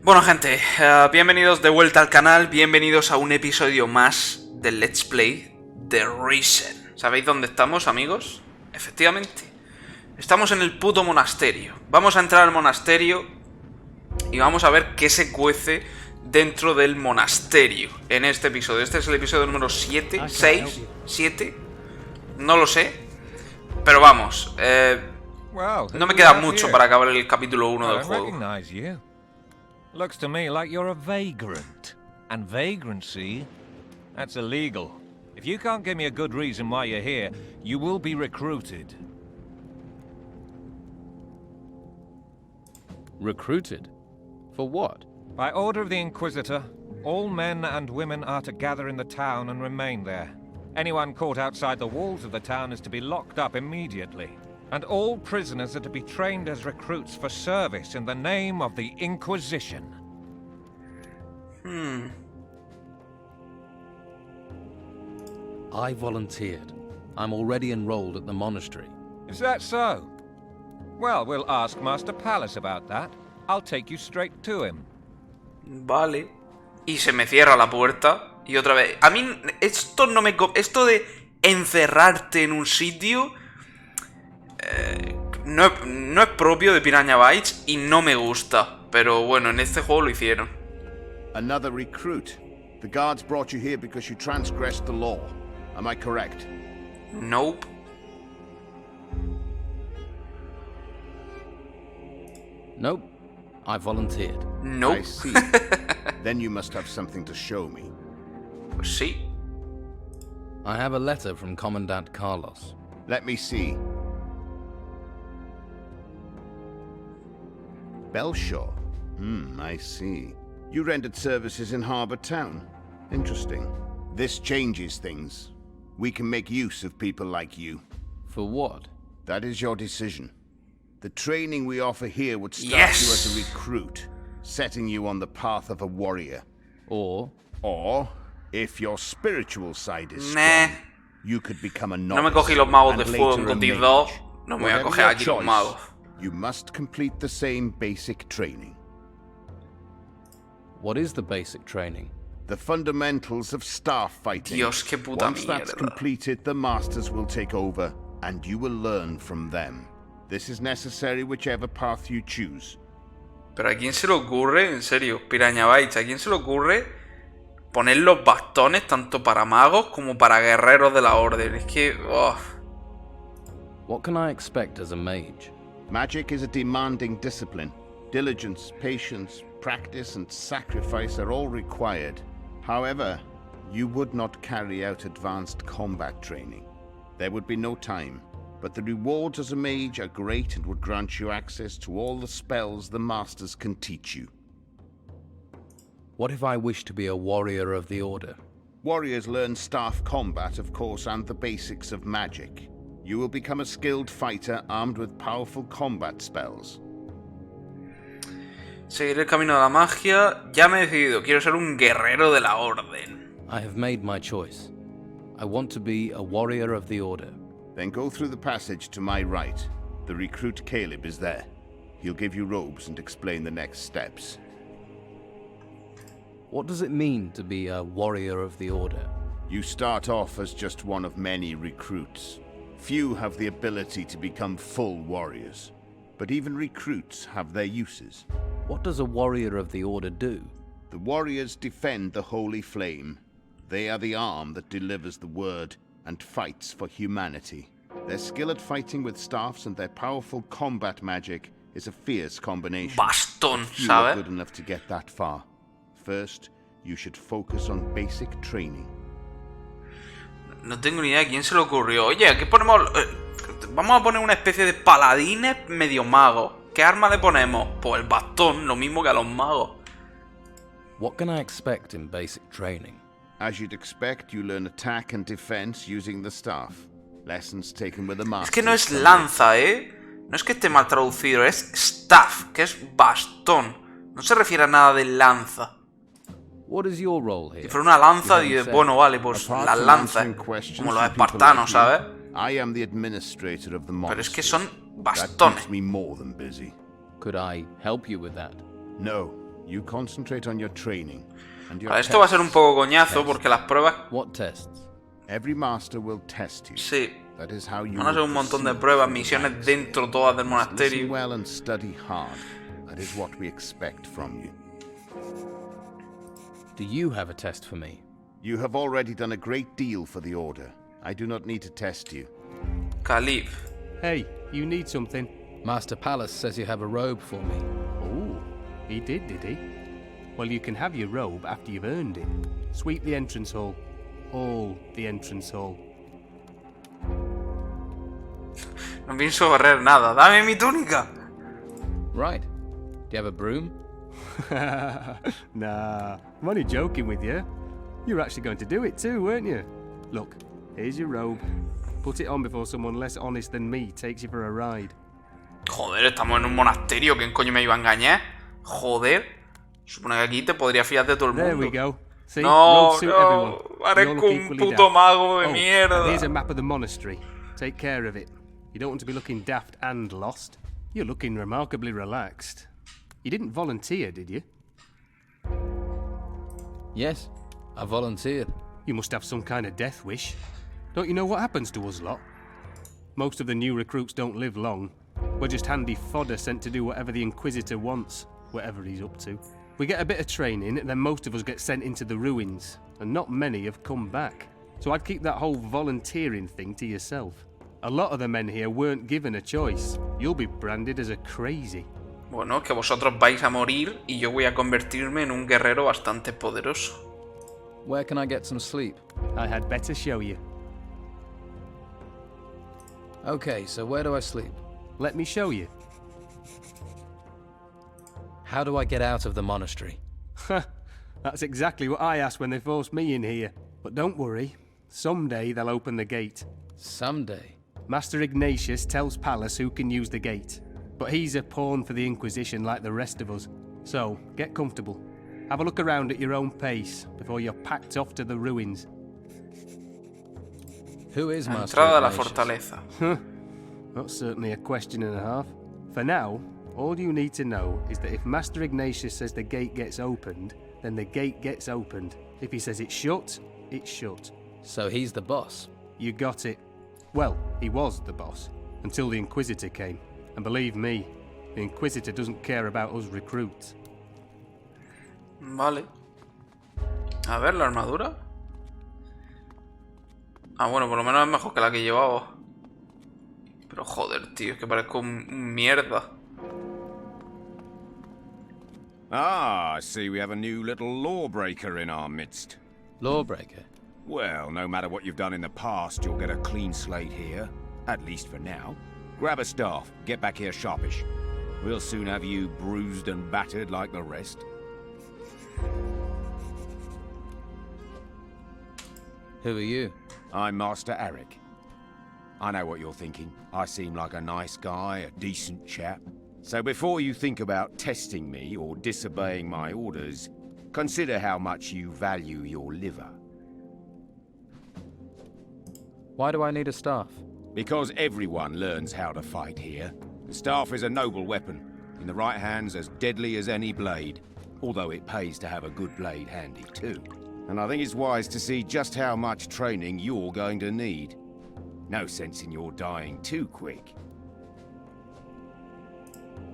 Bueno, gente, bienvenidos de vuelta al canal, bienvenidos a un episodio más del Let's Play de Risen. ¿Sabéis dónde estamos, amigos? Efectivamente, estamos en el puto monasterio. Vamos a entrar al monasterio y vamos a ver qué se cuece dentro del monasterio en este episodio. Este es el episodio número 7, 6, 7, no lo sé. Pero vamos, no me queda mucho para acabar el capítulo 1 del juego. Looks to me like you're a vagrant. And vagrancy, that's illegal. If you can't give me a good reason why you're here, you will be recruited. Recruited? For what? By order of the Inquisitor, all men and women are to gather in the town and remain there. Anyone caught outside the walls of the town is to be locked up immediately. And all prisoners are to be trained as recruits for service in the name of the Inquisition. I volunteered. I'm already enrolled at the monastery. Is that so? Well, we'll ask Master Palace about that. I'll take you straight to him. Vale. Y se me cierra la puerta. Y otra vez. A mí esto no me... Esto de encerrarte en un sitio... no es propio de Piranha Bytes y no me gusta. Pero bueno, en este juego lo hicieron. Another recruit. The guards brought you here because you transgressed the law. Am I correct? Nope. Nope. I volunteered. Nope. I see. Then you must have something to show me. Pues sí. I have a letter from Commandant Carlos. Let me see. Belshaw. I see. You rendered services in Harbour Town. Interesting. This changes things. We can make use of people like you. For what? That is your decision. The training we offer here would start you as a recruit, setting you on the path of a warrior. Or, if your spiritual side is strong, you could become a novice. No me cogí los magos de and fuego en later a Gotti mage. 2. No me voy a Whatever coger your aquí los choice, magos. You must complete the same basic training. what is the basic training? The fundamentals of staff fighting. Dios, qué puta Once that's mierda. completed, the masters will take over, and you will learn from them. This is necessary whichever path you choose. Pero ¿a quién se le ocurre? En serio, Piranha Bytes, ¿a quién se le ocurre poner los bastones tanto para magos como para guerreros de la orden? Es que... What can I expect as a mage? Magic is a demanding discipline. Diligence, patience, practice, and sacrifice are all required. However, you would not carry out advanced combat training. There would be no time, but the rewards as a mage are great and would grant you access to all the spells the masters can teach you. What if I wish to be a warrior of the Order? Warriors learn staff combat, of course, and the basics of magic. You will become a skilled fighter armed with powerful combat spells. Seguiré el camino de la magia. Ya me he decidido, quiero ser un guerrero de la orden. I have made my choice. I want to be a warrior of the Order. Then go through the passage to my right. The recruit Caleb is there. He'll give you robes and explain the next steps. What does it mean to be a warrior of the Order? You start off as just one of many recruits. Few have the ability to become full warriors, but even recruits have their uses. What does a warrior of the Order do? The warriors defend the holy flame. They are the arm that delivers the word and fights for humanity. Their skill at fighting with staffs and their powerful combat magic is a fierce combination. Bastón, Few are ¿sabes? good enough to get that far. First, you should focus on basic training. No tengo ni idea de quién se le ocurrió. Oye, aquí ponemos... vamos a poner una especie de paladines medio magos. ¿Qué arma le ponemos? Pues el bastón, lo mismo que a los magos. What can I expect in basic training? As you'd expect, you learn attack and defense using the staff. Lessons taken with the master. Es que no es lanza, ¿eh? No es que esté mal traducido, es staff, que es bastón. No se refiere a nada de lanza. What is your role here? Si fuera una lanza, dices, bueno, vale, pues las lanzas. Como los espartanos, ¿sabes? I am the administrator of the monastery. Pero es que son That bastones. keeps me more than busy. Could I help you with that? No, You concentrate on your training and your Vale, esto va a ser un tests. poco coñazo porque las pruebas... What tests? Every master will test you. Sí, That is how you van a ser will un montón de proceed pruebas, through the misiones ranks. dentro todas del Listen monasterio. well and study hard. That is what we expect from you. Do you have a test for me? You have already done a great deal for the Order. I do not need to test you. Caliph. Hey, you need something? Master Palace says you have a robe for me. Oh, he did he? Well, you can have your robe after you've earned it. Sweep the entrance hall. All the entrance hall. No pienso barrer nada. ¡Dame mi túnica! Right. Do you have a broom? Nah, I'm only joking with you. You were actually going to do it too, weren't you? Look, here's your robe. Put it on before someone less honest than me takes you for a ride. Joder, estamos en un monasterio. ¿Quién coño me iba a engañar? Joder. Supone que aquí te podría fiar de todo el There we mundo. go. See, No, robes suit no. everyone. You all Parezco look un equally puto daft. mago de Oh, mierda. here's a map of the monastery. Take care of it. You don't want to be looking daft and lost. You're looking remarkably relaxed. You didn't volunteer, did you? Yes, I volunteered. You must have some kind of death wish. Don't you know what happens to us lot? Most of the new recruits don't live long. We're just handy fodder sent to do whatever the Inquisitor wants, whatever he's up to. We get a bit of training, and then most of us get sent into the ruins, and not many have come back. So I'd keep that whole volunteering thing to yourself. A lot of the men here weren't given a choice. You'll be branded as a crazy. Bueno, que vosotros vais a morir y yo voy a convertirme en un guerrero bastante poderoso. Where can I get some sleep? I had better show you. Okay, so where do I sleep? Let me show you. How do I get out of the monastery? That's exactly what I asked when they forced me in here. But don't worry, someday they'll open the gate. Someday. Master Ignatius tells Pallas who can use the gate, but he's a pawn for the Inquisition like the rest of us. So, get comfortable. Have a look around at your own pace before you're packed off to the ruins. Who is La Master entrada de la Ignatius? fortaleza. That's certainly a question and a half. For now, all you need to know is that if Master Ignatius says the gate gets opened, then the gate gets opened. If he says it's shut, it's shut. So he's the boss. You got it. Well, he was the boss, until the Inquisitor came. And believe me, the Inquisitor doesn't care about us recruits. Vale. A ver, la armadura. Ah, bueno, por lo menos es mejor que la que llevaba. Pero joder, tío, es que parezco un mierda. Ah, I see we have a new little lawbreaker in our midst. Lawbreaker. Well, no matter what you've done in the past, you'll get a clean slate here. At least for now. Grab a staff, get back here sharpish. We'll soon have you bruised and battered like the rest. Who are you? I'm Master Arik. I know what you're thinking. I seem like a nice guy, a decent chap. So before you think about testing me or disobeying my orders, consider how much you value your liver. Why do I need a staff? Because everyone learns how to fight here. The staff is a noble weapon. In the right hands, as deadly as any blade. Although it pays to have a good blade handy too. And I think it's wise to see just how much training you're going to need. No sense in your dying too quick.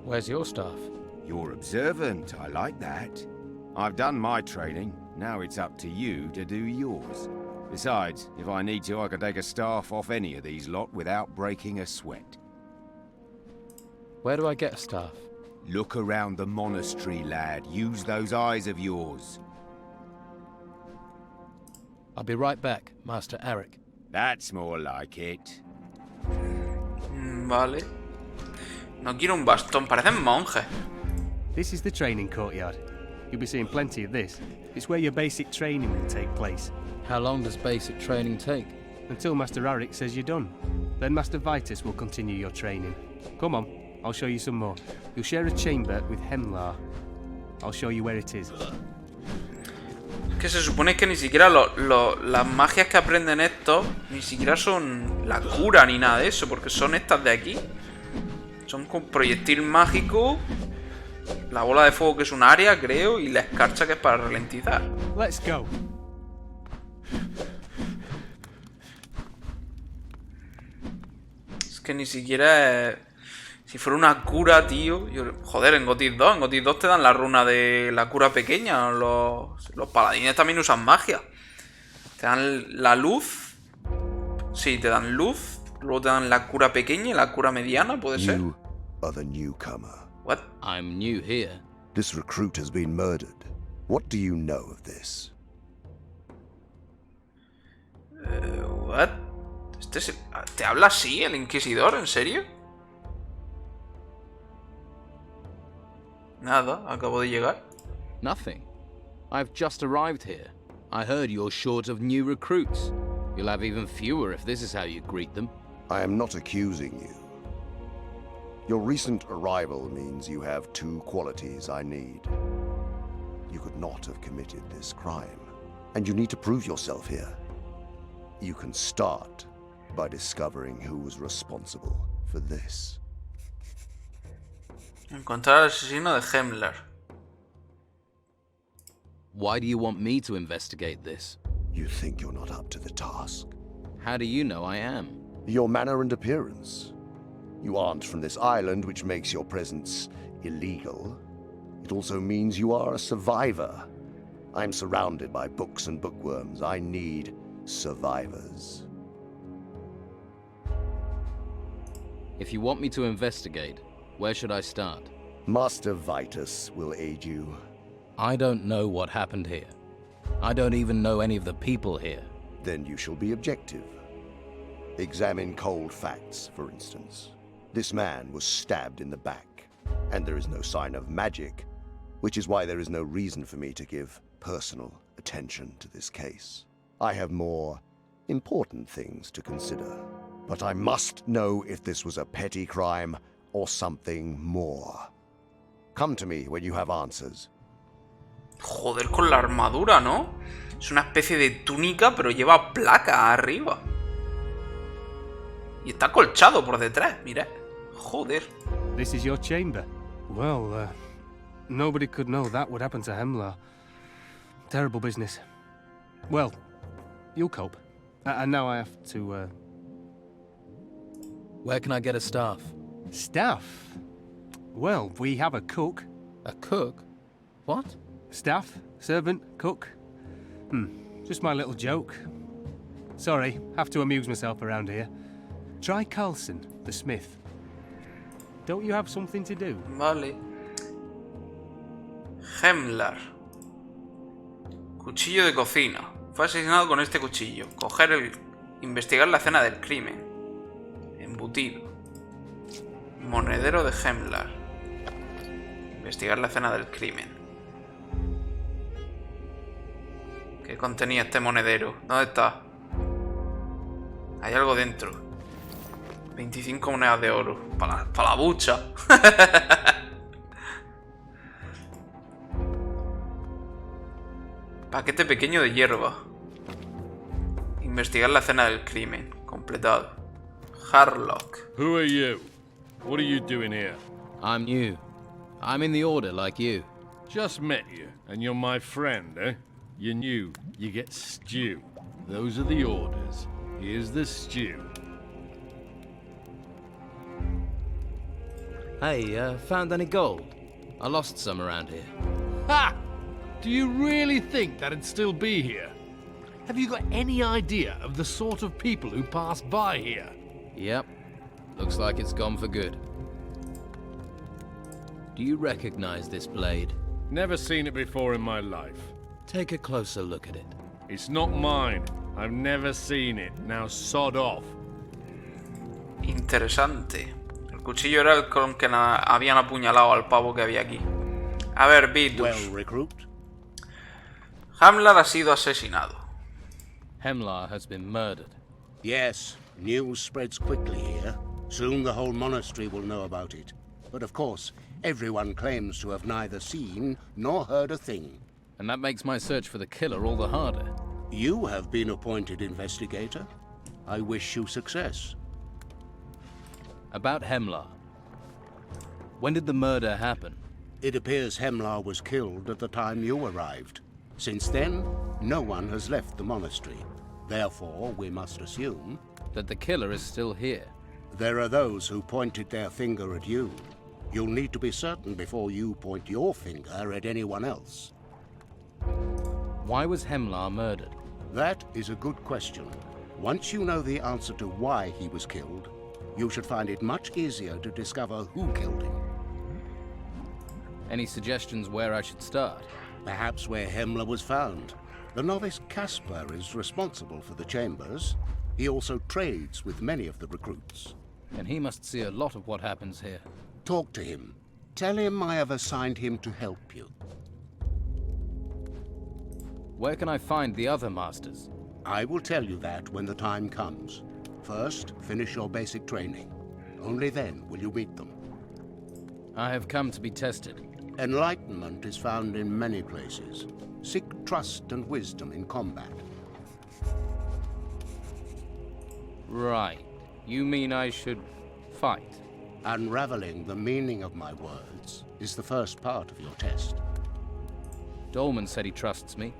Where's your staff? You're observant, I like that. I've done my training, now it's up to you to do yours. Besides, if I need to, I can take a staff off any of these lot without breaking a sweat. Where do I get a staff? Look around the monastery, lad. Use those eyes of yours. I'll be right back, Master Arik. That's more like it. Vale. No quiero un bastón, parecen monjes. This is the training courtyard. You'll be seeing plenty of this. It's where your basic training will take place. How long does basic training take? Until Master Arik says you're done. Then Master Vitus will continue your training. Come on, I'll show you some more. You'll share a chamber with Hemlar. I'll show you where it is. Que se supone que ni siquiera las magias que aprenden estos ni siquiera son la cura ni nada de eso, porque son estas de aquí. Son con proyectil mágico La bola de fuego que es un área, creo, y la escarcha que es para ralentizar. Let's go. Es que ni siquiera... Si fuera una cura, tío... Joder, en Gothic 2. En Gothic 2 te dan la runa de la cura pequeña. Los paladines también usan magia. Te dan la luz. Sí, te dan luz. Luego te dan la cura pequeña y la cura mediana, ¿puede ser? You are the newcomer. What? I'm new here. This recruit has been murdered. What do you know of this? What? ¿Te habla así el Inquisidor? ¿En serio? Nada, acabo de llegar. Nothing. I've just arrived here. I heard you're short of new recruits. You'll have even fewer if this is how you greet them. I am not accusing you. Your recent arrival means you have two qualities I need. You could not have committed this crime, and you need to prove yourself here. You can start by discovering who was responsible for this. Encontrar al asesino de Hemler. Why do you want me to investigate this? You think you're not up to the task? How do you know I am? Your manner and appearance. You aren't from this island, which makes your presence illegal. It also means you are a survivor. I'm surrounded by books and bookworms. I need survivors. If you want me to investigate, where should I start? Master Vitus will aid you. I don't know what happened here. I don't even know any of the people here. Then you shall be objective. Examine cold facts, for instance. This man was stabbed in the back, and there is no sign of magic, which is why there is no reason for me to give personal attention to this case. I have more important things to consider. But I must know if this was a petty crime or something more. Come to me when you have answers. Joder, con la armadura, ¿no? Es una especie de túnica, pero lleva placa arriba. Y está colchado por detrás, mira. Joder. This is your chamber. Well, nobody could know that would happen to Hemlar. Terrible business. Well, you'll cope. And now I have to, Where can I get a staff? Staff? Well, we have a cook. A cook? What? Staff, servant, cook. Just my little joke. Sorry, have to amuse myself around here. Try Carlson, the smith. Don't you have something to do? Vale. Hemlar. Cuchillo de cocina. Fue asesinado con este cuchillo. Investigar la escena del crimen. Embutido. Monedero de Hemlar. Investigar la escena del crimen. ¿Qué contenía este monedero? ¿Dónde está? Hay algo dentro. 25 monedas de oro. Para la bucha. Paquete pequeño de hierba. Investigar la escena del crimen. Completado. Harlock. Who are you? What are you doing here? I'm new. I'm in the order like you. Just met you, and you're my friend, eh? You're new. You get stew. Those are the orders. Here's the stew. Hey, found any gold? I lost some around here. Ha! Do you really think that'd still be here? Have you got any idea of the sort of people who pass by here? Yep. Looks like it's gone for good. Do you recognize this blade? Never seen it before in my life. Take a closer look at it. It's not mine. I've never seen it. Now sod off. Interesante. El cuchillo era el con que habían apuñalado al pavo que había aquí. A ver, Vitus. Well, recruit. Hamlar ha sido asesinado. Hemlar has been murdered. Yes, news spreads quickly here. Soon the whole monastery will know about it. But of course, everyone claims to have neither seen nor heard a thing. And that makes my search for the killer all the harder. You have been appointed investigator. I wish you success. About Hemlar. When did the murder happen? It appears Hemlar was killed at the time you arrived. Since then, no one has left the monastery. Therefore, we must assume That the killer is still here. there are those who pointed their finger at you. You'll need to be certain before you point your finger at anyone else. Why was Hemlar murdered? That is a good question. Once you know the answer to why he was killed, you should find it much easier to discover who killed him. Any suggestions where I should start? Perhaps where Hemlar was found. The novice Caspar is responsible for the chambers. He also trades with many of the recruits. And he must see a lot of what happens here. Talk to him. Tell him I have assigned him to help you. Where can I find the other masters? I will tell you that when the time comes. First, finish your basic training. Only then will you meet them. I have come to be tested. Enlightenment is found in many places. Seek trust and wisdom in combat. Right. You mean I should fight? Unraveling the meaning of my words is the first part of your test. Dolman said he trusts me.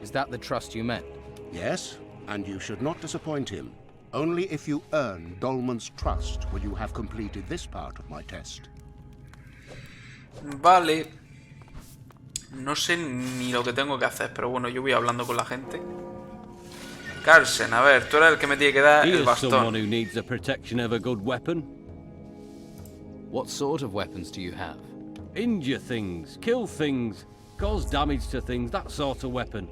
Is that the trust you meant? Yes, and you should not disappoint him. Only if you earn Dolman's trust will you have completed this part of my test. Vale. No sé ni lo que tengo que hacer, pero bueno, yo voy hablando con la gente. Carlsen, a ver, tú eres el que me tiene que dar el Here's someone bastón. who needs the protection of a good weapon. What sort of weapons do you have? Injure things, kill things, cause damage to things, that sort of weapon.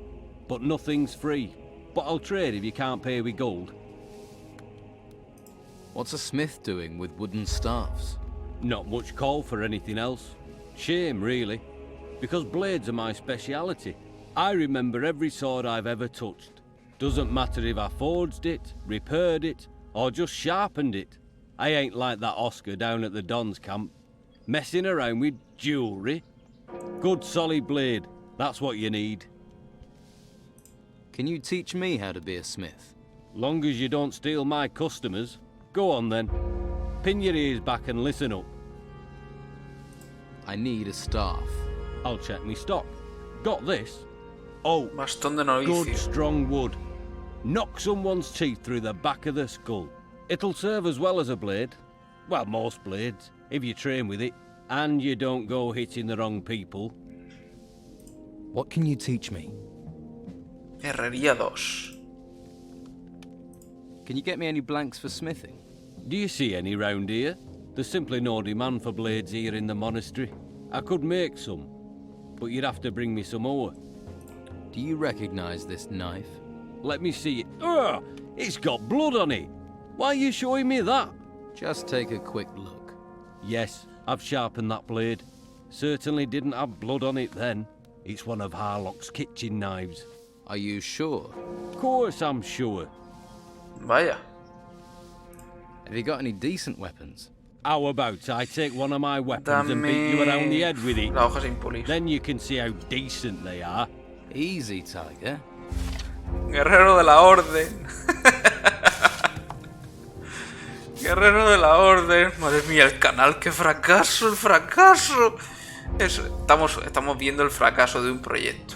But nothing's free. But I'll trade if you can't pay with gold. What's a smith doing with wooden staffs? Not much call for anything else. Shame, really. Because blades are my speciality. I remember every sword I've ever touched. Doesn't matter if I forged it, repaired it, or just sharpened it. I ain't like that Oscar down at the Don's camp. Messing around with jewellery. Good solid blade, that's what you need. Can you teach me how to be a smith? Long as you don't steal my customers. Go on then. Pin your ears back and listen up. I need a staff. I'll check me stock. Got this? Oh, Bastón de good novicio. strong wood. Knock someone's teeth through the back of the skull. It'll serve as well as a blade. Well, most blades, if you train with it, and you don't go hitting the wrong people. What can you teach me? Herrería 2. Can you get me any blanks for smithing? Do you see any round here? There's simply no demand for blades here in the monastery. I could make some, but you'd have to bring me some more. Do you recognize this knife? Let me see it. Ugh! It's got blood on it. Why are you showing me that? Just take a quick look. Yes, I've sharpened that blade. Certainly didn't have blood on it then. It's one of Harlock's kitchen knives. Are you sure? Of course I'm sure. Vaya. Have you got any decent weapons? How about I take one of my weapons and beat you around the head with it? La hoja sin pulir. Then you can see how decent they are. Easy, Tiger. Guerrero de la Orden. Guerrero de la Orden. Madre mía, el canal, qué fracaso, el fracaso. Estamos viendo el fracaso de un proyecto.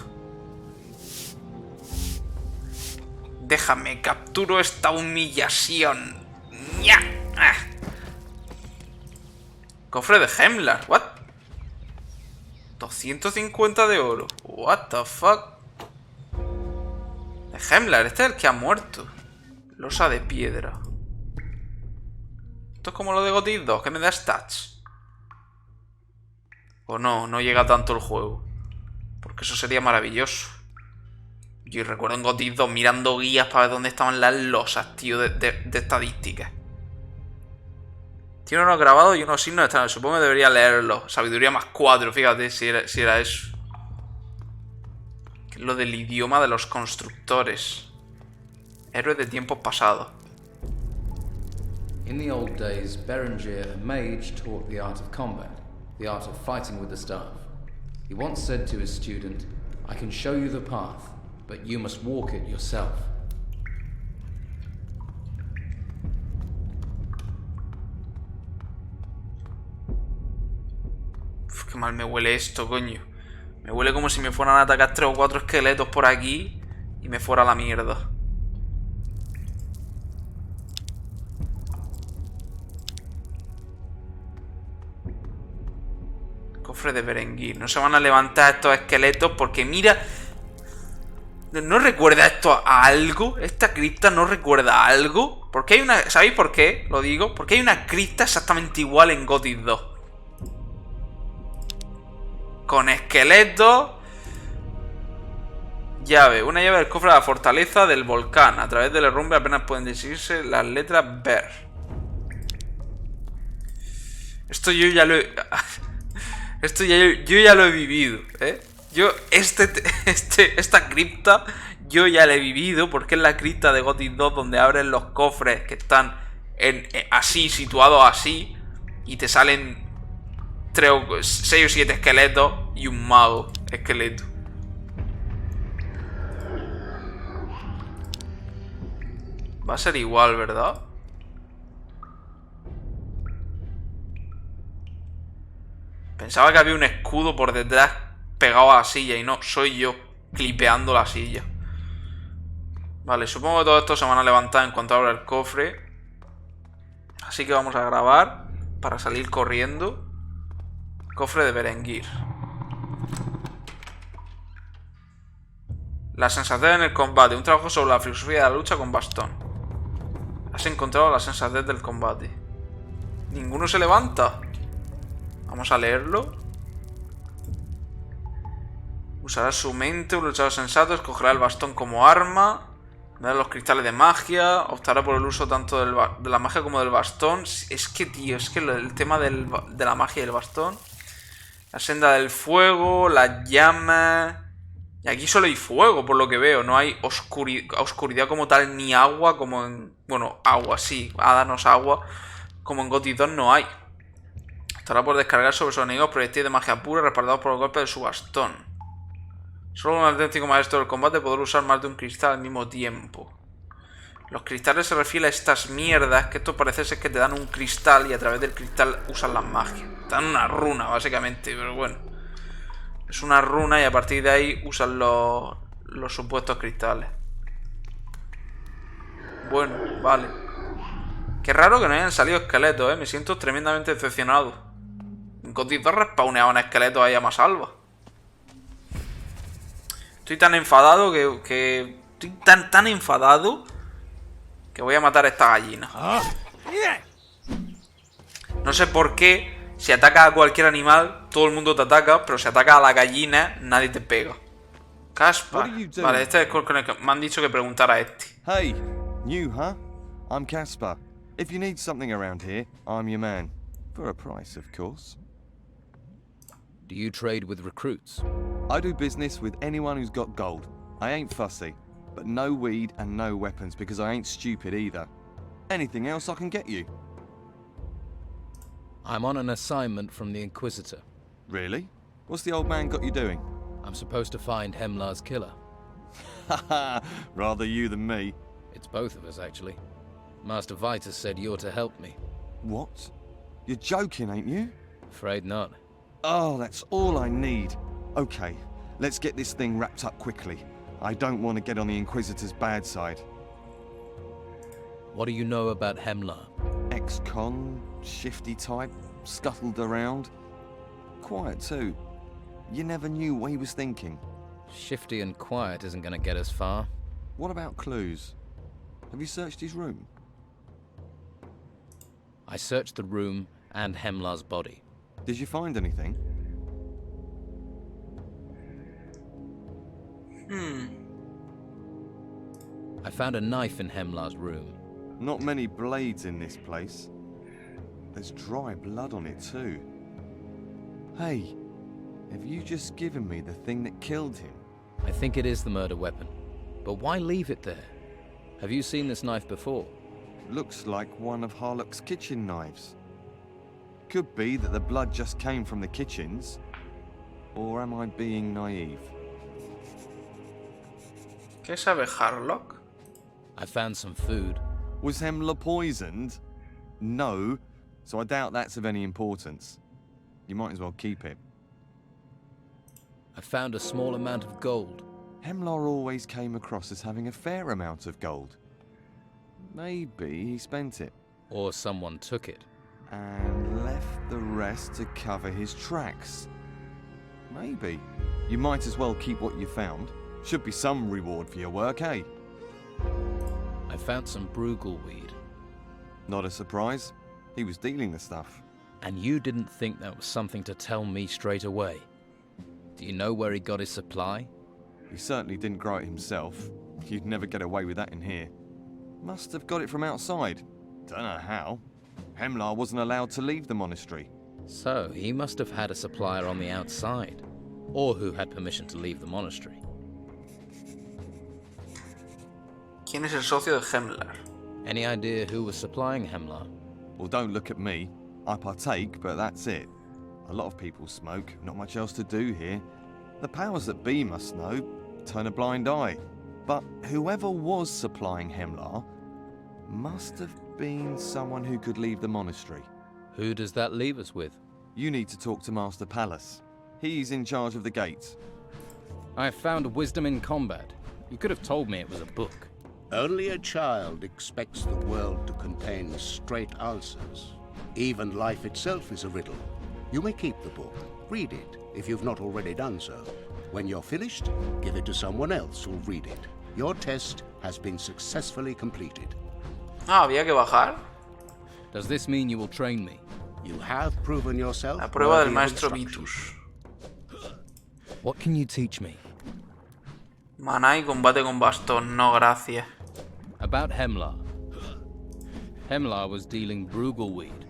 Déjame, capturo esta humillación. ¡Ya! ¡Ah! Cofre de Hemlar, what? 250 de oro. What the fuck? De Hemlar, este es el que ha muerto. Losa de piedra. Esto es como lo de Gothic 2, que me da stats. O no, no llega tanto el juego. Porque eso sería maravilloso. Yo recuerdo en Gothic 2 mirando guías para ver dónde estaban las losas, tío, de estadísticas. Tiene unos grabados y unos signos extraños. Supongo que debería leerlos. Sabiduría más 4, fíjate si era eso. Que es lo del idioma de los constructores. Héroes de tiempos pasados. In the old days, Berengier, a mage, taught the art of combat, the art of fighting with the staff. He once said to his student, "I can show you the path, but you must walk it yourself." Uf, qué Qué mal me huele esto, coño. Me huele como si me fueran a atacar 3 o 4 esqueletos por aquí y me fuera la mierda. Cofre de Berenguir. No se van a levantar estos esqueletos porque mira... ¿No recuerda esto a algo? ¿Esta cripta no recuerda a algo? Porque hay una... ¿Sabéis por qué? Lo digo. Porque hay una cripta exactamente igual en Gothic 2. Con esqueletos. Llave. Una llave del cofre de la fortaleza del volcán. A través del herrumbre apenas pueden decirse las letras Ver. Esto yo ya lo he... Esto yo ya lo he vivido, ¿eh? Yo, esta cripta, yo ya la he vivido porque es la cripta de Gothic 2 donde abren los cofres que están así, situados así, y te salen 6 o 7 esqueletos y un mago esqueleto. Va a ser igual, ¿verdad? Pensaba que había un escudo por detrás pegado a la silla y no, soy yo clipeando la silla. Vale, supongo que todo esto se van a levantar en cuanto abra el cofre. Así que vamos a grabar para salir corriendo. Cofre de Berenguir. La sensatez en el combate. Un trabajo sobre la filosofía de la lucha con bastón. Has encontrado la sensatez del combate. Ninguno se levanta. Vamos a leerlo. Usará su mente, un luchador sensato, escogerá el bastón como arma, dará los cristales de magia, optará por el uso tanto de la magia como del bastón. Es que, tío, es que el tema de la magia y el bastón. La senda del fuego, las llamas... Y aquí solo hay fuego, por lo que veo. No hay oscuridad como tal, ni agua como en... Bueno, agua, sí, a darnos agua. Como en Gothic 2 no hay. Estará por descargar sobre sus enemigos proyectiles de magia pura respaldados por el golpe de su bastón. Solo un auténtico maestro del combate podrá usar más de un cristal al mismo tiempo. Los cristales se refieren a estas mierdas, que esto parece ser que te dan un cristal y a través del cristal usan las magias. Te dan una runa, básicamente, pero bueno. Es una runa y a partir de ahí usan los supuestos cristales. Bueno, vale. Qué raro que no hayan salido esqueletos, me siento tremendamente decepcionado. En Gothic 2 respawneaban esqueletos ahí a más salva. Estoy tan enfadado que estoy tan enfadado que voy a matar a esta gallina. No sé por qué si atacas a cualquier animal todo el mundo te ataca, pero si atacas a la gallina nadie te pega. Caspar. Vale, este es con el que me han dicho que preguntara a este. Hey, new, huh? I'm Caspar. If you need something around here, I'm your man. For a price, of course. Do you trade with recruits? I do business with anyone who's got gold. I ain't fussy, but no weed and no weapons because I ain't stupid either. Anything else I can get you? I'm on an assignment from the Inquisitor. Really? What's the old man got you doing? I'm supposed to find Hemlar's killer. Haha, rather you than me. It's both of us, actually. Master Vitus said you're to help me. What? You're joking, ain't you? Afraid not. Oh, that's all I need. Okay, let's get this thing wrapped up quickly. I don't want to get on the Inquisitor's bad side. What do you know about Hemlar? Ex-con, shifty type, scuttled around. Quiet too. You never knew what he was thinking. Shifty and quiet isn't going to get us far. What about clues? Have you searched his room? I searched the room and Hemlar's body. Did you find anything? I found a knife in Hemlar's room. Not many blades in this place. There's dry blood on it too. Hey, have you just given me the thing that killed him? I think it is the murder weapon. But why leave it there? Have you seen this knife before? Looks like one of Harlock's kitchen knives. Could be that the blood just came from the kitchens. Or am I being naive? ¿Qué sabe Harlock? I found some food. Was Hemlar poisoned? No, so I doubt that's of any importance. You might as well keep it. I found a small amount of gold. Hemlar always came across as having a fair amount of gold. Maybe he spent it. Or someone took it. And left the rest to cover his tracks. Maybe. You might as well keep what you found. Should be some reward for your work, eh? I found some Brugal weed. Not a surprise. He was dealing the stuff. And you didn't think that was something to tell me straight away. Do you know where he got his supply? He certainly didn't grow it himself. You'd never get away with that in here. Must have got it from outside. Don't know how. Hemlar wasn't allowed to leave the monastery. So, he must have had a supplier on the outside. Or who had permission to leave the monastery. ¿Quién es el socio de Hemlar? Any idea who was supplying Hemlar? Well, don't look at me. I partake, but that's it. A lot of people smoke, not much else to do here. The powers that be must know, turn a blind eye. But whoever was supplying Hemlar must have been someone who could leave the monastery. Who does that leave us with? You need to talk to Master Pallas. He's in charge of the gates. I found Wisdom in Combat. You could have told me it was a book. Only a child expects the world to contain straight answers. Even life itself is a riddle. You may keep the book. Read it, if you've not already done so. When you're finished, give it to someone else who'll read it. Your test has been successfully completed. Ah, había que bajar. Does this mean you will train me? You have proven yourself. La prueba del worthy of maestro instruction. Vitus. What can you teach me? Maná y combate con bastón, no gracias. About Hemlar. Hemlar was dealing Brugal weed.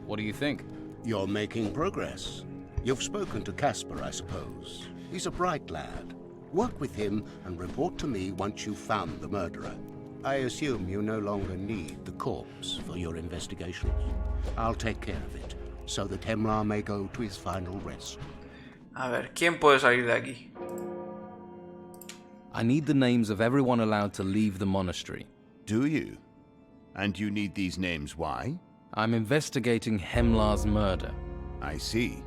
What do you think? You're making progress. You've spoken to Casper, I suppose. He's a bright lad. Work with him and report to me once you've found the murderer. I assume you no longer need the corpse for your investigations. I'll take care of it, so that Hemlar may go to his final rest. A ver, ¿quién puede salir de aquí? I need the names of everyone allowed to leave the monastery. Do you? And you need these names, why? I'm investigating Hemlar's murder. I see.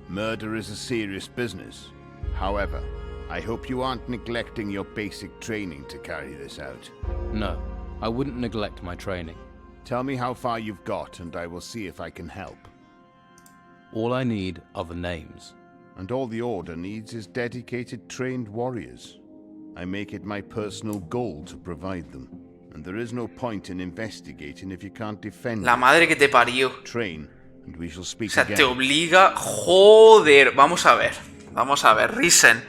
Murder is a serious business. However, I hope you aren't neglecting your basic training to carry this out. No, I wouldn't neglect my training. Tell me how far you've got, and I will see if I can help. All I need are the names. And all the Order needs is dedicated, trained warriors. I make it my personal goal to provide them. And there is no point in investigating if you can't defend La madre que te parió. Train, and we shall speak O sea, again. te obliga... Joder, vamos a ver. Vamos a ver, Risen.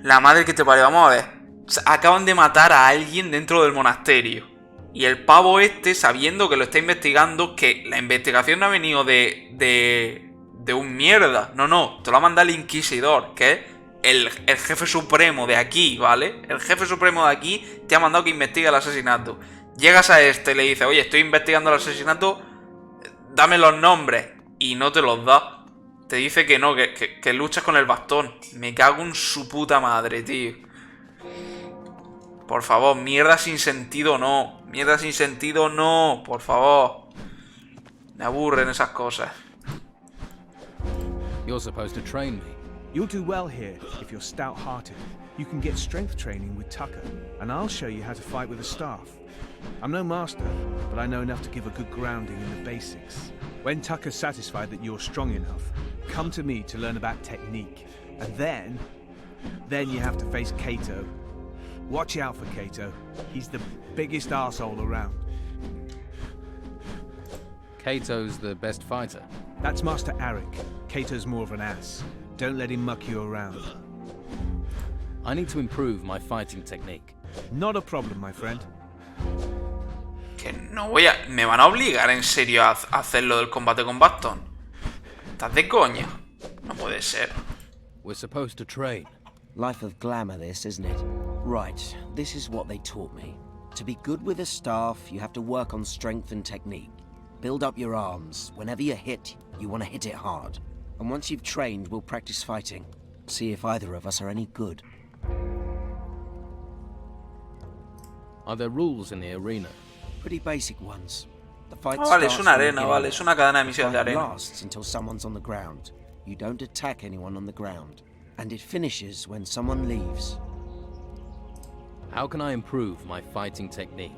La madre que te parió, vamos a ver. O sea, acaban de matar a alguien dentro del monasterio. Y el pavo este, sabiendo que lo está investigando, que la investigación no ha venido de un mierda. No, te lo ha mandado el Inquisidor, que es el jefe supremo de aquí, ¿vale? El jefe supremo de aquí te ha mandado que investigue el asesinato. Llegas a este y le dices, oye, estoy investigando el asesinato, dame los nombres. Y no te los da. Te dice que no, que luchas con el bastón. Me cago en su puta madre, tío. Por favor, mierda sin sentido no. Mierda sin sentido no, por favor. Me aburren esas cosas. You're supposed to train me. You'll do well here if you're stout-hearted. You can get strength training with Tucker, and I'll show you how to fight with a staff. I'm no master, but I know enough to give a good grounding in the basics. When Tucker's satisfied that you're strong enough, come to me to learn about technique. And then you have to face Kato. Watch out for Kato. He's the biggest arsehole around. Kato's the best fighter. That's Master Arik. Kato's more of an ass. Don't let him muck you around. I need to improve my fighting technique. Not a problem, my friend. Que no voy a... ¿Me van a obligar en serio a hacer lo del combate con bastón? ¿Estás de coña? No puede ser. We're supposed to train. Life of glamour this, isn't it? Right, this is what they taught me. To be good with a staff, you have to work on strength and technique. Build up your arms. Whenever you're hit, you want to hit it hard. And once you've trained, we'll practice fighting. See if either of us are any good. Are there rules in the arena? Pretty basic ones. The fight vale, es una starts arena, vale, es una cadena de misiones de fight arena. lasts until someone's on the ground. You don't attack anyone on the ground. and it finishes when someone leaves. How can I improve my fighting technique?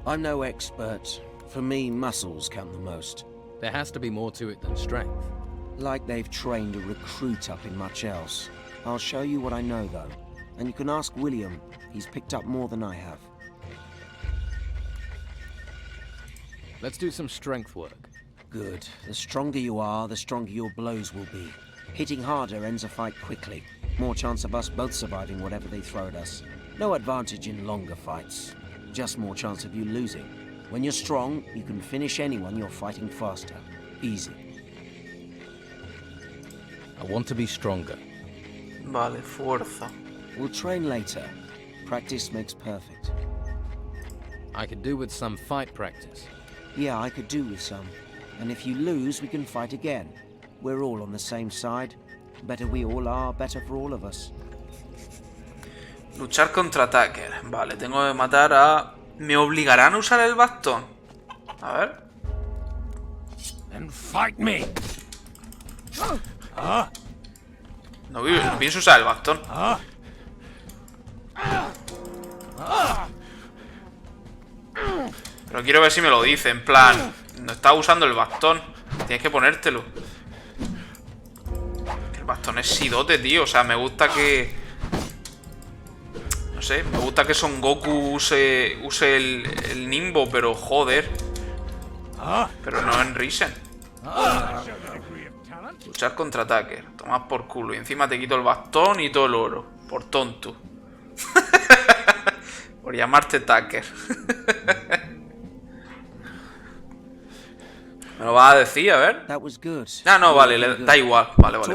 I'm no expert. For me, muscles count the most. There has to be more to it than strength. Like they've trained a recruit up in much else. I'll show you what I know, though. And you can ask William. He's picked up more than I have. Let's do some strength work. Good. The stronger you are, the stronger your blows will be. Hitting harder ends a fight quickly. More chance of us both surviving whatever they throw at us. No advantage in longer fights. Just more chance of you losing. When you're strong, you can finish anyone you're fighting faster. Easy. I want to be stronger. Vale, fuerza. We'll train later. Practice makes perfect. I could do with some fight practice. Yeah, I could do with some. And if you lose, we can fight again. We're all on the same side. Better we all are, better for all of us. Luchar contra Tucker. Vale, tengo que matar a... ¿Me obligarán a usar el bastón? A ver. And fight me. No pienso usar el bastón. Pero quiero ver si me lo dice. En plan, no estás usando el bastón. Tienes que ponértelo. El bastón es sidote, tío. O sea, me gusta que... No sé, me gusta que Son Goku use el Nimbo, pero joder. Pero no en Risen. Luchar contra Tucker. Tomas por culo. Y encima te quito el bastón y todo el oro. Por tonto. Por llamarte Tucker. ¿Me lo vas a decir? A ver. Ah, no, vale, da igual. Vale, vale.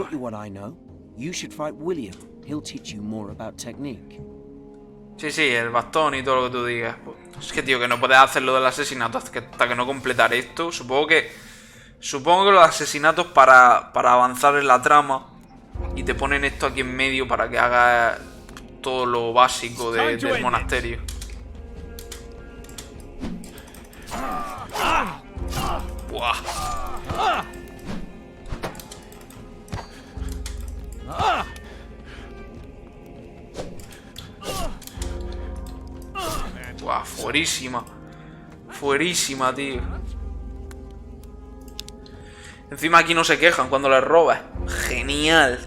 Sí, el bastón y todo lo que tú digas. Es que, tío, que no puedes hacer lo del asesinato hasta que no completar esto. Supongo que los asesinatos para avanzar en la trama. Y te ponen esto aquí en medio para que hagas todo lo básico del monasterio. Buah. Buah, fuerísima. Fuerísima, tío. Encima aquí no se quejan cuando les robas. Genial.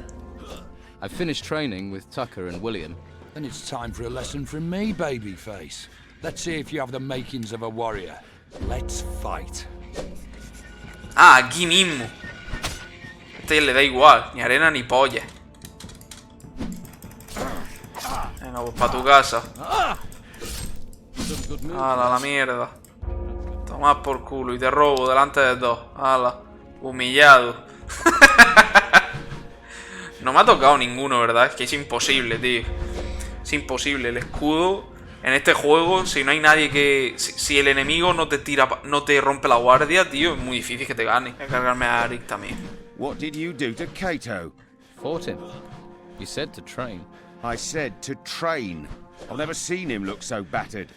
I've finished training with Tucker and William. Then it's time for a lesson from me, babyface. Let's see if you have the makings of a warrior. Let's fight. Ah, aquí mismo. Este le da igual, ni arena ni polla. Venga, pues para tu casa. Hala, la mierda. Tomás por culo y te robo delante de dos. Hala, humillado. No me ha tocado ninguno, ¿verdad? Es que es imposible, tío. Es imposible. El escudo en este juego, si no hay nadie que... Si el enemigo no te tira, no te rompe la guardia, tío, es muy difícil que te gane. Voy a cargarme a Arik también. What did you do to Kato? Fought him. You said to train. I said to train. I've never seen him look so battered.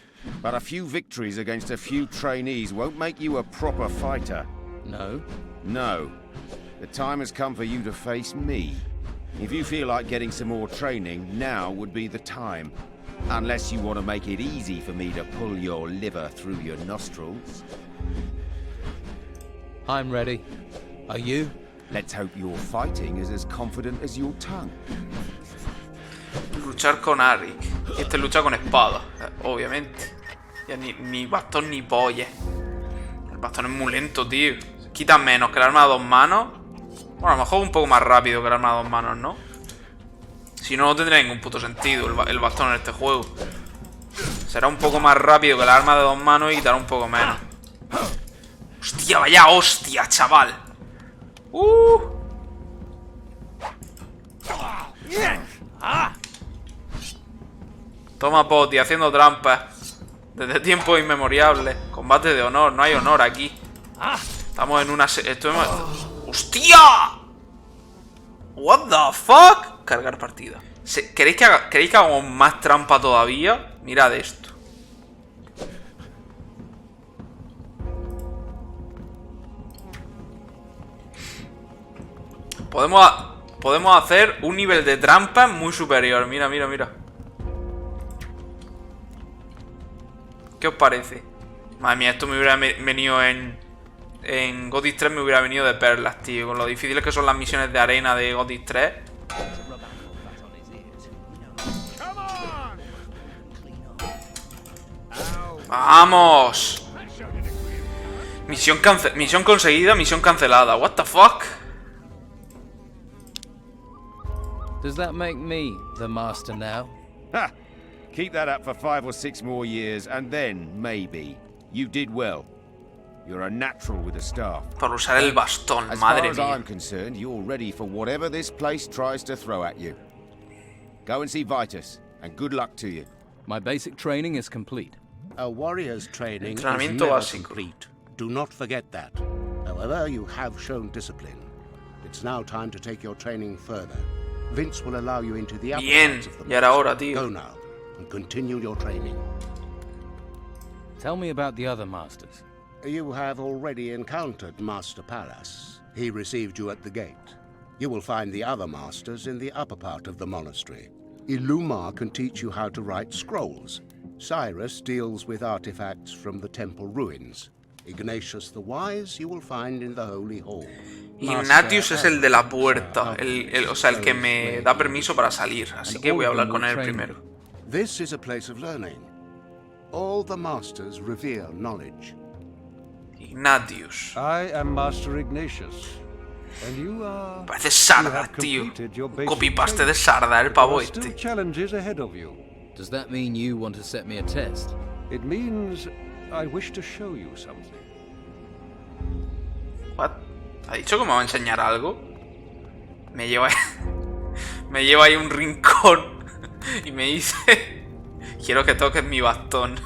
But a few victories against a few trainees won't make you a proper fighter. No? No. The time has come for you to face me. If you feel like getting some more training, now would be the time. Unless you want to make it easy for me to pull your liver through your nostrils. I'm ready. Are you? Let's hope your fighting is as confident as your tongue. Luchar con Arik. Este lucha con espada, obviamente. Ya ni bastón ni polla. El bastón es muy lento, tío. Quita menos que el arma de dos manos. Bueno, a lo mejor un poco más rápido que el arma de dos manos, ¿no? Si no, no tendría ningún puto sentido el bastón en este juego. Será un poco más rápido que el arma de dos manos y quitará un poco menos. Hostia, vaya hostia, chaval. Toma Poti, haciendo trampas. Desde tiempos inmemoriales. Combate de honor, no hay honor aquí. Estamos en una... ¡Hostia! What the fuck? Cargar partida. ¿Queréis que hagamos más trampa todavía? Mirad esto. podemos hacer un nivel de trampa muy superior. Mira, mira, mira. ¿Qué os parece? Madre mía, esto me hubiera venido en Gothic 3, me hubiera venido de perlas, tío. Con lo difíciles que son las misiones de arena de Gothic 3. ¡Vamos! Misión conseguida, misión cancelada. What the fuck? Does that make me the master now? Ha! Keep that up for 5 or 6 more years, and then, maybe. You did well. You're a natural with the staff. Por usar el bastón, As madre far as mía. I'm concerned, you're ready for whatever this place tries to throw at you. Go and see Vitus, and good luck to you. My basic training is complete. A warrior's training is Entrenamiento never básico. complete. Do not forget that. However, you have shown discipline. It's now time to take your training further. Vince will allow you into the upper Bien, parts of the ya era hora, master. tío. Go now and continue your training. Tell me about the other masters. You have already encountered Master Pallas. He received you at the gate. You will find the other masters in the upper part of the monastery. Illumar can teach you how to write scrolls. Cyrus deals with artifacts from the temple ruins. Ignatius the Wise you will find in the Holy Hall. Ignatius es el de la puerta, o sea, el que me da permiso para salir, así que voy a hablar con él primero. This is a place of learning. All the masters revere knowledge. Ignatius. I am Master Ignatius. And you are... Parece Sarda, tío. Copy-paste de Sarda, el pavo este. Challenges ahead of you. Does that mean you want to set me a test? It means I wish to show you something. What? ¿Ha dicho que me va a enseñar algo? Me lleva me lleva ahí a un rincón y me dice quiero que toques mi bastón.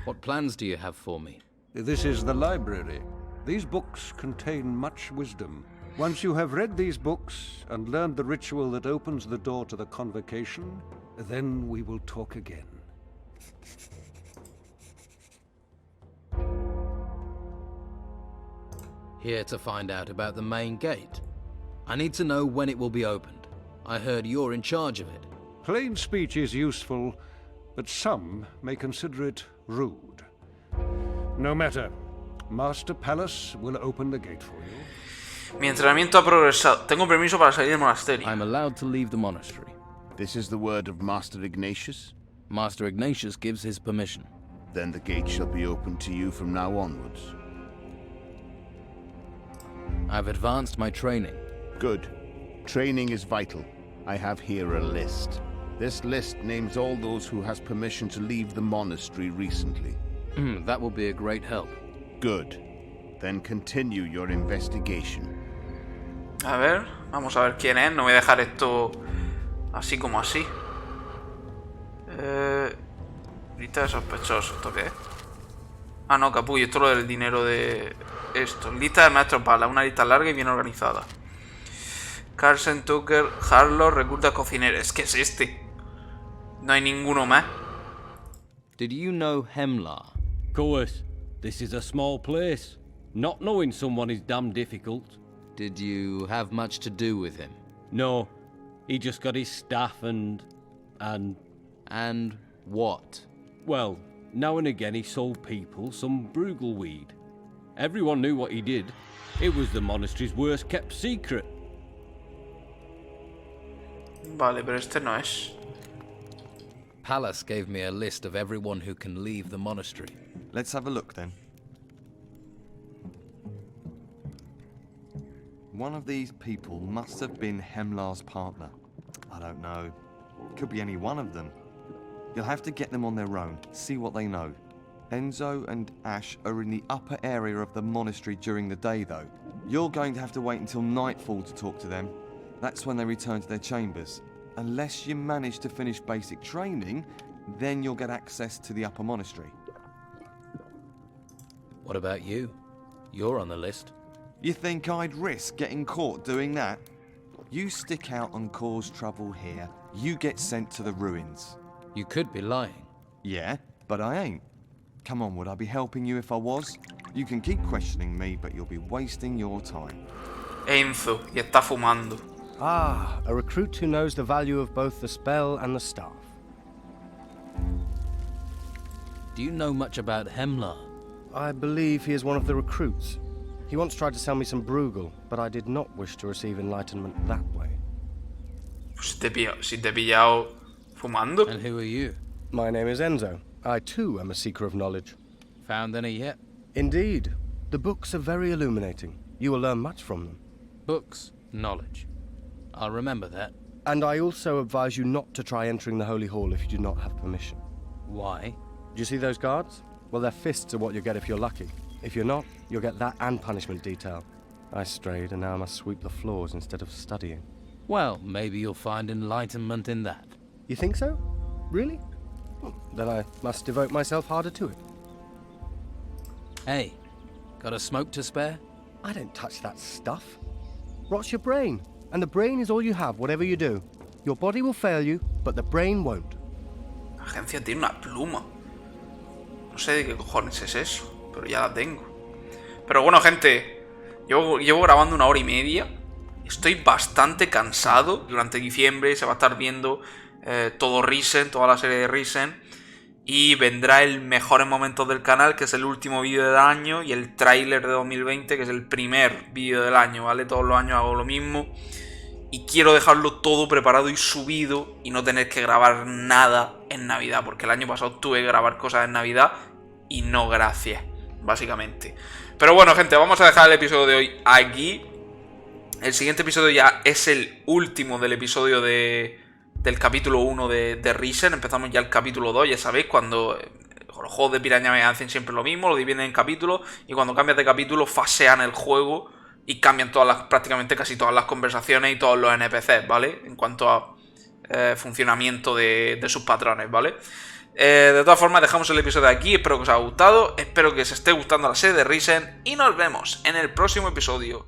What plans do you have for me? This is the library. These books contain much wisdom. Once you have read these books and learned the ritual that opens the door to the convocation, then we will talk again. Here to find out about the main gate. I need to know when it will be opened. I heard you're in charge of it. Plain speech is useful, but some may consider it rude. No matter. Master Pallas will open the gate for you. Mi entrenamiento ha progresado. Tengo permiso para salir del monasterio. I'm allowed to leave the monastery. This is the word of Master Ignatius? Master Ignatius gives his permission. Then the gate shall be open to you from now onwards. I've advanced my training. Good. Training is vital. I have here a list. This list names all those who has permission to leave the monastery recently. That will be a great help. Good. Then continue your investigation. A ver, vamos a ver quién es. No voy a dejar esto así como así. Lista de sospechosos. ¿Esto qué es? Ah, no, capullo. Esto es lo del dinero de... Esto. Lista de maestros Pala. Una lista larga y bien organizada. Carlsen, Tucker, Harlow, recluta cocineros. ¿Qué es este? No hay ninguno más. Did you know Hemlar? Of course. This is a small place. Not knowing someone is damn difficult. Did you have much to do with him? No. He just got his staff and what? Well, now and again he sold people some brugelweed. Everyone knew what he did. It was the monastery's worst kept secret. Vale, pero este no es. Pallas gave me a list of everyone who can leave the monastery. Let's have a look then. One of these people must have been Hemlar's partner. I don't know. Could be any one of them. You'll have to get them on their own, see what they know. Enzo and Ash are in the upper area of the monastery during the day though. You're going to have to wait until nightfall to talk to them. That's when they return to their chambers. Unless you manage to finish basic training, then you'll get access to the upper monastery. What about you? You're on the list. You think I'd risk getting caught doing that? You stick out and cause trouble here, you get sent to the ruins. You could be lying. Yeah, but I ain't. Come on, would I be helping you if I was? You can keep questioning me, but you'll be wasting your time. Enzo, y está fumando. Ah, a recruit who knows the value of both the spell and the staff. Do you know much about Hemlar? I believe he is one of the recruits. He once tried to sell me some Bruegel, but I did not wish to receive enlightenment that way. Pues si te he pillado fumando. And who are you? My name is Enzo. I too am a seeker of knowledge. Found any yet? Indeed. The books are very illuminating. You will learn much from them. Books, knowledge. I'll remember that. And I also advise you not to try entering the Holy Hall if you do not have permission. Why? Do you see those guards? Well, their fists are what you get if you're lucky. If you're not, you'll get that and punishment detail. I strayed, and now I must sweep the floors instead of studying. Well, maybe you'll find enlightenment in that. You think so? Really? Then I must devote myself harder to it. Hey, got a smoke to spare? I don't touch that stuff. Rots your brain. And the brain is all you have, whatever you do. Your body will fail you, but the brain won't. La agencia tiene una pluma. No sé de qué cojones es eso, pero ya la tengo. Pero bueno, gente, llevo grabando 1 hora y media. Estoy bastante cansado. Durante diciembre se va a estar viendo todo Risen, toda la serie de Risen. Y vendrá el mejores momentos del canal, que es el último vídeo del año. Y el tráiler de 2020, que es el primer vídeo del año, ¿vale? Todos los años hago lo mismo. Y quiero dejarlo todo preparado y subido y no tener que grabar nada en Navidad. Porque el año pasado tuve que grabar cosas en Navidad y no gracias, básicamente. Pero bueno, gente, vamos a dejar el episodio de hoy aquí. El siguiente episodio ya es el último del episodio del capítulo 1 de Risen. Empezamos ya el capítulo 2, ya sabéis, cuando los juegos de Piraña me hacen siempre lo mismo, lo dividen en capítulos, y cuando cambias de capítulo fasean el juego y cambian prácticamente casi todas las conversaciones y todos los NPCs, ¿vale? En cuanto a funcionamiento de sus patrones, ¿vale? De todas formas, dejamos el episodio aquí. Espero que os haya gustado, espero que os esté gustando la serie de Risen y nos vemos en el próximo episodio.